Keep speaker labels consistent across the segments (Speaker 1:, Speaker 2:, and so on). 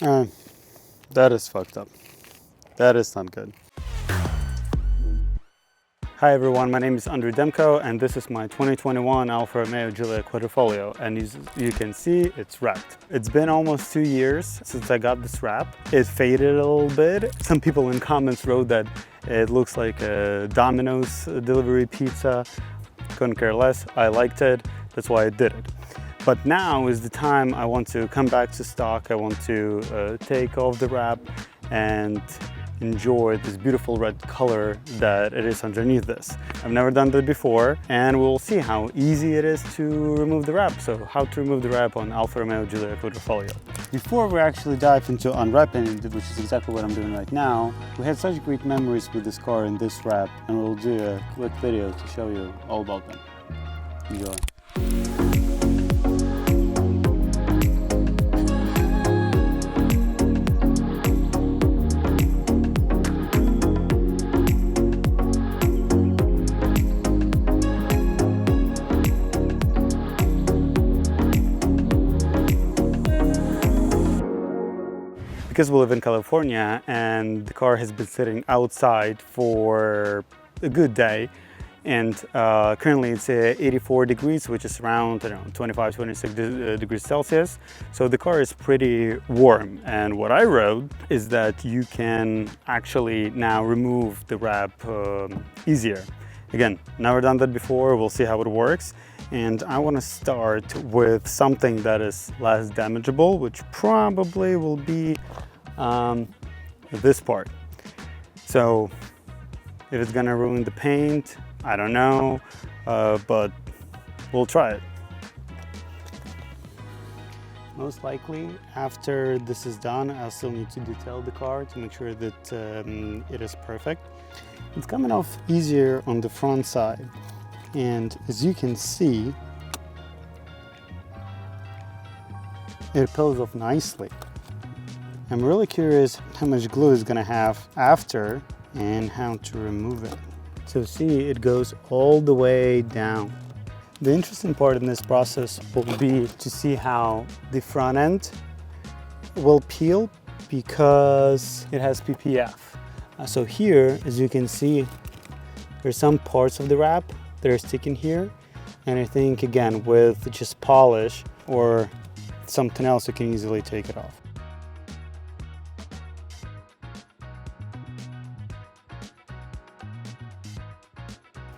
Speaker 1: That is fucked up. That is not good. Hi everyone, my name is Andrew Demko and this is my 2021 Alfa Romeo Giulia Quadrifoglio, and as you can see, it's wrapped. It's been almost 2 years since I got this wrap. It faded a little bit. Some people in comments wrote that it looks like a Domino's delivery pizza. Couldn't care less. I liked it. That's why I did it. But now is the time I want to come back to stock. I want to take off the wrap and enjoy this beautiful red color that it is underneath this. I've never done that before, and we'll see how easy it is to remove the wrap. So how to remove the wrap on Alfa Romeo Giulia Quadrifoglio. Before we actually dive into unwrapping, which is exactly what I'm doing right now, we had such great memories with this car and this wrap, and we'll do a quick video to show you all about them. Enjoy. Because we live in California and the car has been sitting outside for a good day, and currently it's 84 degrees, which is around 25, 26 degrees Celsius. So the car is pretty warm, and what I wrote is that you can actually now remove the wrap easier. Again, never done that before, we'll see how it works. And I want to start with something that is less damageable, which probably will be this part. So if it's gonna ruin the paint, I don't know, but we'll try it. Most likely, after this is done, I'll still need to detail the car to make sure that it is perfect. It's coming off easier on the front side, and as you can see, it peels off nicely. I'm really curious how much glue it's gonna have after and how to remove it. So see, it goes all the way down. The interesting part in this process will be to see how the front end will peel because it has PPF. So here, as you can see, there's some parts of the wrap that are sticking here. And I think, again, with just polish or something else, you can easily take it off.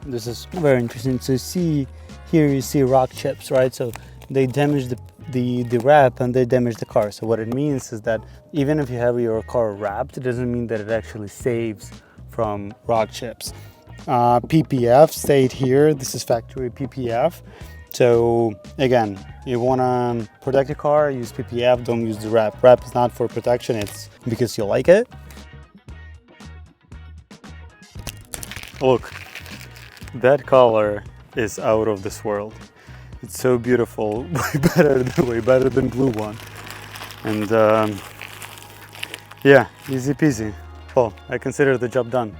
Speaker 1: This is very interesting to see. Here you see rock chips, right? So they damage the wrap and they damage the car. So what it means is that even if you have your car wrapped, it doesn't mean that it actually saves from rock chips. PPF stayed here. This is factory PPF. So again, you want to protect your car, use PPF, don't use the wrap. Wrap is not for protection, it's because you like it. Look, that color is out of this world. It's so beautiful, way better than blue one. And yeah, easy peasy. Well, I consider the job done.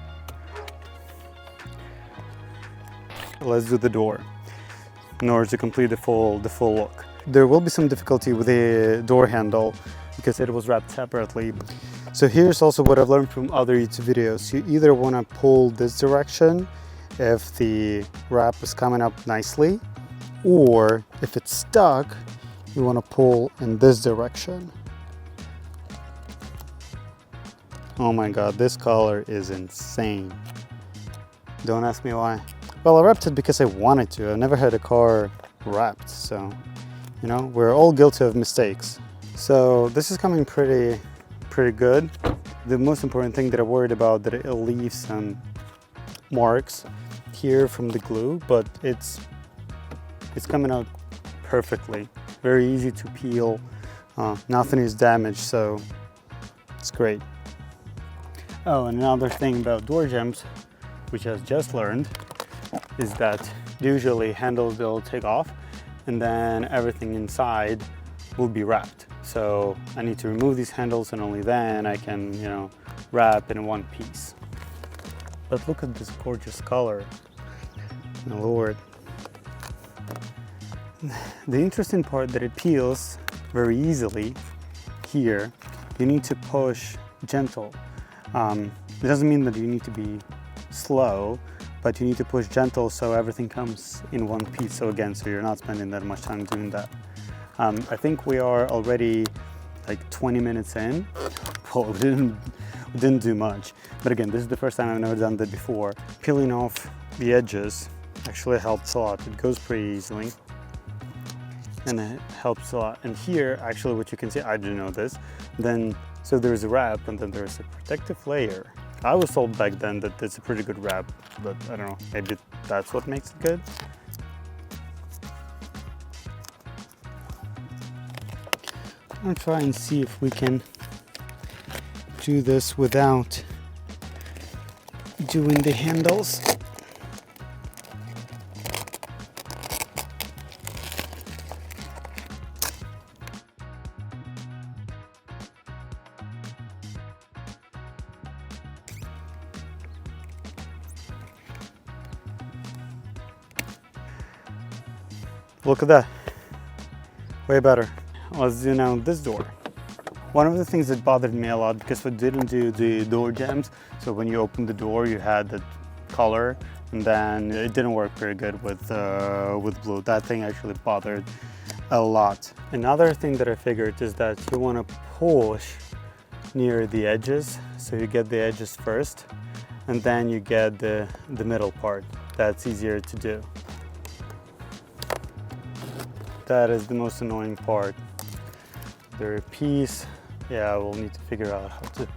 Speaker 1: Let's do the door in order to complete the full look. There will be some difficulty with the door handle because it was wrapped separately. So here's also what I've learned from other YouTube videos. You either want to pull this direction if the wrap is coming up nicely, or if it's stuck, you want to pull in this direction. Oh my god, this color is insane. Don't ask me why. Well, I wrapped it because I wanted to. I've never had a car wrapped, so, you know, we're all guilty of mistakes. So this is coming pretty good. The most important thing that I worried about, that it'll leave some marks here from the glue, but it's coming out perfectly. Very easy to peel. Nothing is damaged, so it's great. Oh, and another thing about door jambs, which I've just learned, is that usually handles will take off and then everything inside will be wrapped. So I need to remove these handles and only then I can, you know, wrap in one piece. But look at this gorgeous color. My lord. The interesting part that it peels very easily here you need to push gentle. It doesn't mean that you need to be slow, but you need to push gentle so everything comes in one piece. So again, so you're not spending that much time doing that. I think we are already like 20 minutes in. Well, we didn't do much. But again, this is the first time I've never done that before. Peeling off the edges actually helps a lot. It goes pretty easily. And it helps a lot. And here, actually, what you can see, I didn't know this, then, so there's a wrap and then there's a protective layer. I was told back then that it's a pretty good wrap, but I don't know, maybe that's what makes it good. I'm gonna try and see if we can do this without doing the handles. Look at that, way better. Let's do now this door. One of the things that bothered me a lot, because we didn't do the door jambs, so when you open the door you had that color, and then it didn't work very good with blue. That thing actually bothered a lot. Another thing that I figured is that you want to push near the edges, so you get the edges first, and then you get the middle part. That's easier to do. That is the most annoying part. The piece, yeah, we'll need to figure out how to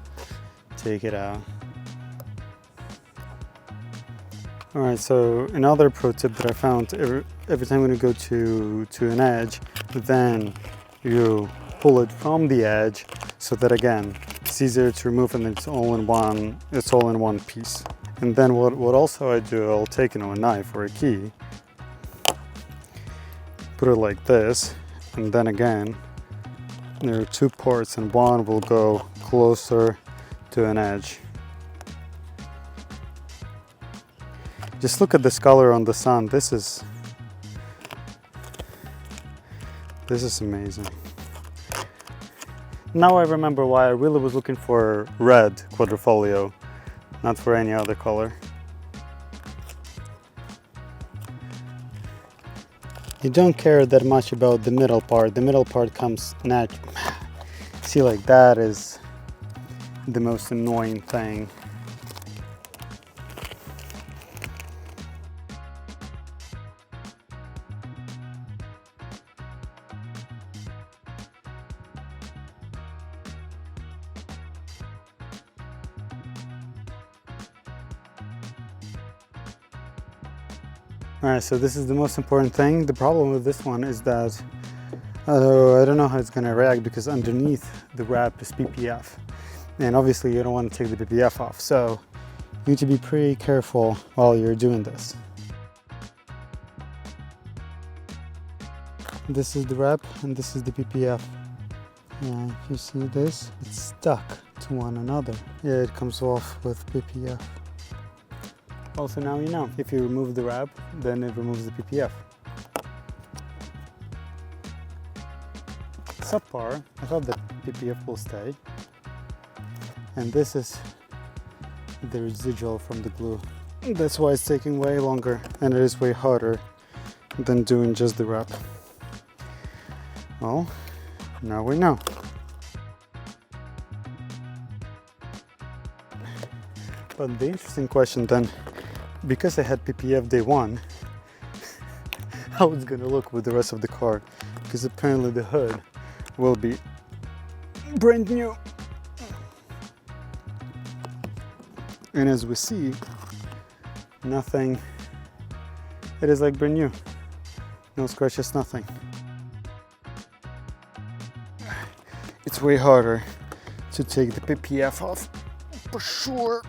Speaker 1: take it out. All right, so another pro tip that I found, every time when you go to an edge, then you pull it from the edge so that again, it's easier to remove and it's all in one piece. And then what also I do, I'll take, a knife or a key, put it like this, and then again, there are two parts and one will go closer to an edge. Just look at this color on the sun. This is amazing. Now I remember why I really was looking for red quadrifoglio, not for any other color. You don't care that much about the middle part. The middle part comes natural. See, like that is the most annoying thing. All right, so this is the most important thing. The problem with this one is that, I don't know how it's gonna react because underneath the wrap is PPF. And obviously you don't want to take the PPF off. So you need to be pretty careful while you're doing this. This is the wrap and this is the PPF. Yeah, if you see this, it's stuck to one another. Yeah, it comes off with PPF. Also, now you know, if you remove the wrap, then it removes the PPF. Subpar, I thought the PPF will stay. And this is the residual from the glue. That's why it's taking way longer and it is way harder than doing just the wrap. Well, now we know. But the interesting question then, because I had PPF day one, how it's gonna look with the rest of the car, because apparently the hood will be brand new. And as we see, nothing, it is like brand new. No scratches, nothing. It's way harder to take the PPF off, for sure.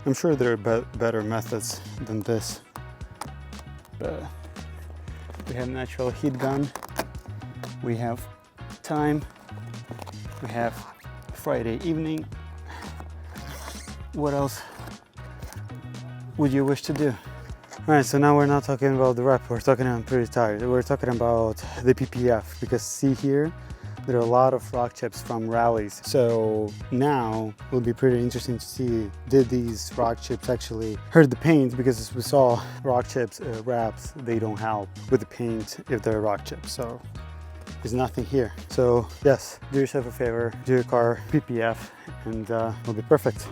Speaker 1: I'm sure there are better methods than this. But we have natural heat gun, we have time, we have Friday evening. What else would you wish to do? All right, so now we're not talking about the wrap, I'm pretty tired. We're talking about the PPF, because see here, there are a lot of rock chips from rallies. So now it will be pretty interesting to see, did these rock chips actually hurt the paint? Because as we saw, rock chips, wraps, they don't help with the paint if they're rock chips. So there's nothing here. So yes, do yourself a favor, do your car PPF, and it'll be perfect.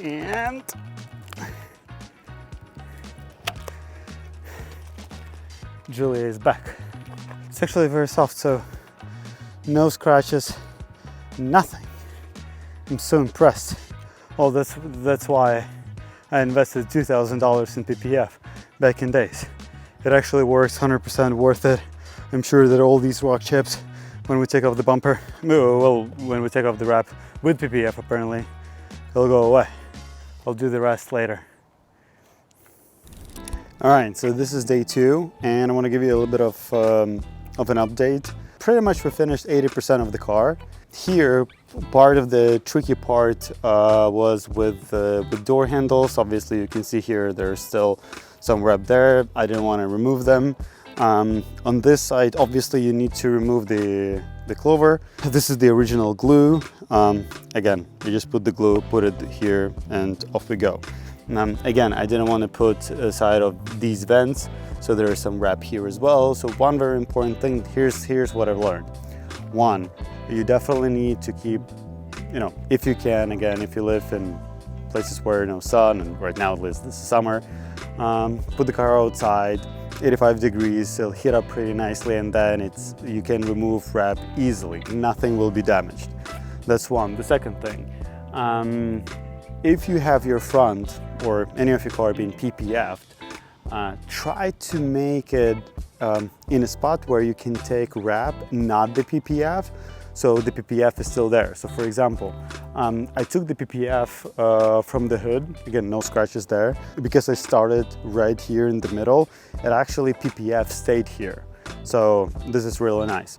Speaker 1: And Giulia is back. It's actually very soft, so no scratches, nothing. I'm so impressed. Well, that's why I invested $2,000 in PPF back in days. It actually works, 100% worth it. I'm sure that all these rock chips, when we take off the bumper, well, when we take off the wrap with PPF, apparently, it'll go away. I'll do the rest later. All right, so this is day 2, and I want to give you a little bit of an update. Pretty much we finished 80% of the car. Here, part of the tricky part was with door handles. Obviously, you can see here there's still some wrap there. I didn't want to remove them. On this side, obviously, you need to remove the clover. This is the original glue. Again, you just put the glue, put it here, and off we go. Again, I didn't want to put aside of these vents, so there is some wrap here as well. So one very important thing, here's what I've learned. One, you definitely need to keep, if you can, again, if you live in places where no sun, and right now at least this is summer, put the car outside, 85 degrees, it'll heat up pretty nicely, and then you can remove wrap easily. Nothing will be damaged. That's one. The second thing, if you have your front or any of your car being PPF'd, try to make it in a spot where you can take wrap, not the PPF, so the PPF is still there. So for example, I took the PPF from the hood, again, no scratches there, because I started right here in the middle, it actually PPF stayed here. So this is really nice.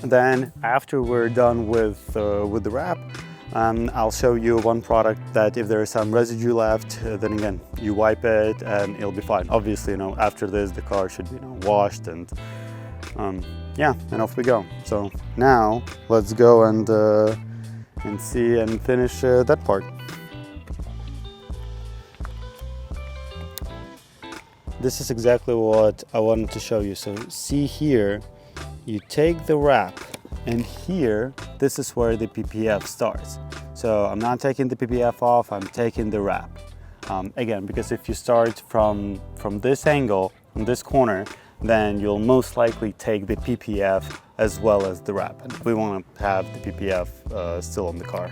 Speaker 1: Then after we're done with the wrap, I'll show you one product that if there is some residue left, then again, you wipe it and it'll be fine. Obviously, after this, the car should be washed, and yeah, and off we go. So now let's go and see and finish that part. This is exactly what I wanted to show you. So see here, you take the wrap, and here, this is where the PPF starts. So I'm not taking the PPF off, I'm taking the wrap. Again, because if you start from this angle, from this corner, then you'll most likely take the PPF as well as the wrap. And we want to have the PPF still on the car.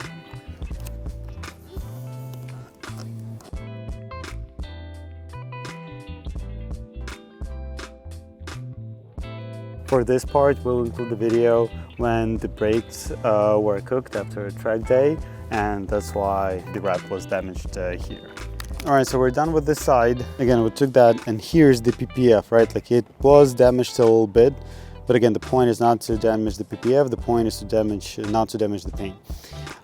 Speaker 1: For this part, we'll include the video when the brakes were cooked after a track day, and that's why the wrap was damaged here. All right, so we're done with this side. Again, we took that, and here's the PPF, right? Like, it was damaged a little bit, but again, the point is not to damage the PPF, the point is to not to damage the paint.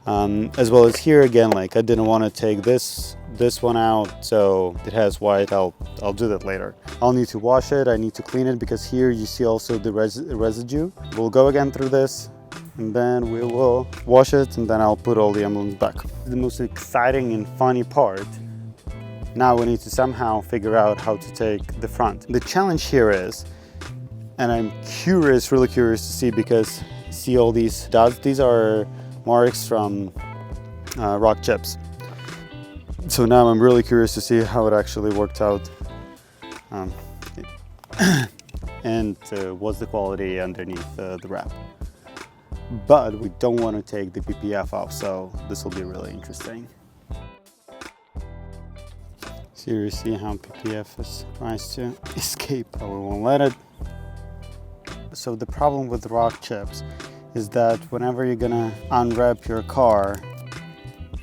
Speaker 1: As well as here, again, like, I didn't want to take this one out, so it has white. I'll do that later. I'll need to wash it, I need to clean it, because here you see also the residue. We'll go again through this, and then we will wash it, and then I'll put all the emblems back. The most exciting and funny part, now we need to somehow figure out how to take the front. The challenge here is, and I'm curious, really curious to see, because see all these dots, these are marks from rock chips. So now I'm really curious to see how it actually worked out, and what's the quality underneath the wrap. But we don't want to take the PPF off, so this will be really interesting. So you see how PPF tries to escape, but we won't let it. So the problem with rock chips is that whenever you're gonna unwrap your car,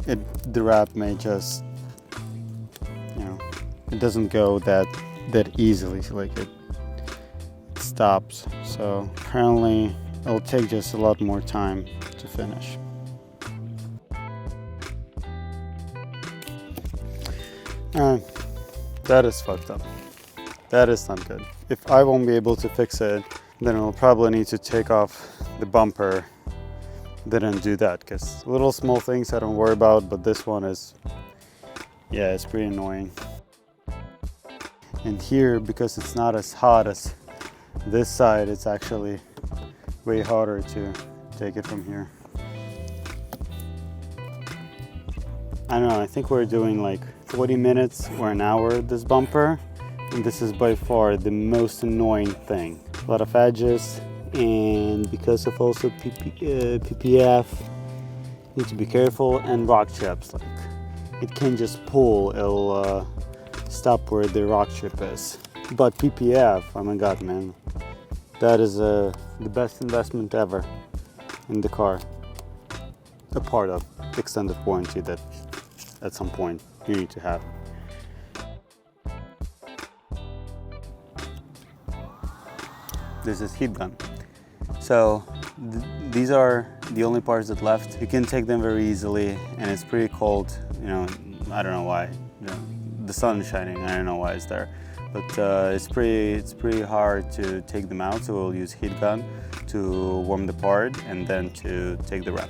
Speaker 1: the wrap may just, it doesn't go that easily, like it stops. So apparently it'll take just a lot more time to finish. That is fucked up. That is not good. If I won't be able to fix it, then I'll probably need to take off the bumper. Didn't do that, because little small things I don't worry about, but this one is, yeah, it's pretty annoying. And here, because it's not as hot as this side, it's actually way harder to take it from here. I don't know, I think we're doing like 40 minutes or an hour with this bumper, and this is by far the most annoying thing. A lot of edges, and because of also PPF, need to be careful, and rock chips, like it can just pull, it'll stop where the rock chip is. But PPF, oh my god, man, that is the best investment ever in the car. A part of extended warranty that at some point you need to have. This is heat gun. So these are the only parts that left. You can take them very easily, and it's pretty cold. You know, I don't know why. You know, the sun is shining. I don't know why it's there, but it's pretty hard to take them out. So we'll use heat gun to warm the part, and then to take the wrap.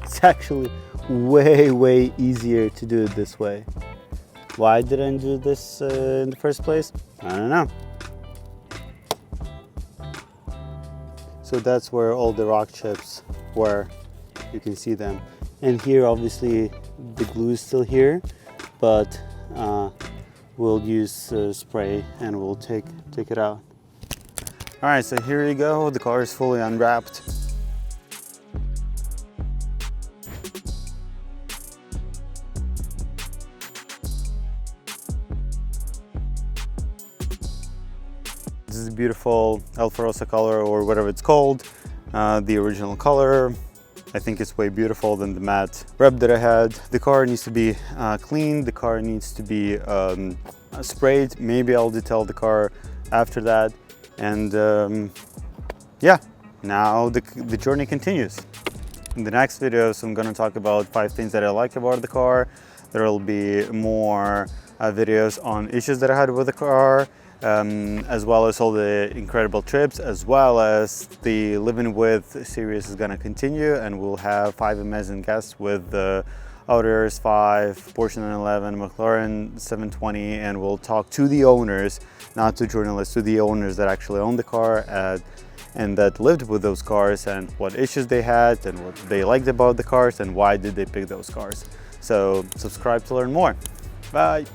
Speaker 1: It's actually way easier to do it this way. Why didn't I do this in the first place? I don't know. So that's where all the rock chips were. You can see them. And here, obviously, the glue is still here, but we'll use spray and we'll take it out. All right, so here you go. The car is fully unwrapped. This is a beautiful Alfa Rosa color, or whatever it's called, the original color. I think it's way beautiful than the matte wrap that I had. The car needs to be cleaned, the car needs to be sprayed. Maybe I'll detail the car after that. And yeah, now the journey continues. In the next videos, I'm gonna talk about 5 things that I like about the car. There will be more videos on issues that I had with the car, as well as all the incredible trips, as well as the Living With series is gonna continue, and we'll have 5 amazing guests with the Audi RS5, Porsche 911, McLaren 720, and we'll talk to the owners, not to journalists, to the owners that actually own the car and that lived with those cars, and what issues they had, and what they liked about the cars, and why did they pick those cars. So subscribe to learn more. Bye.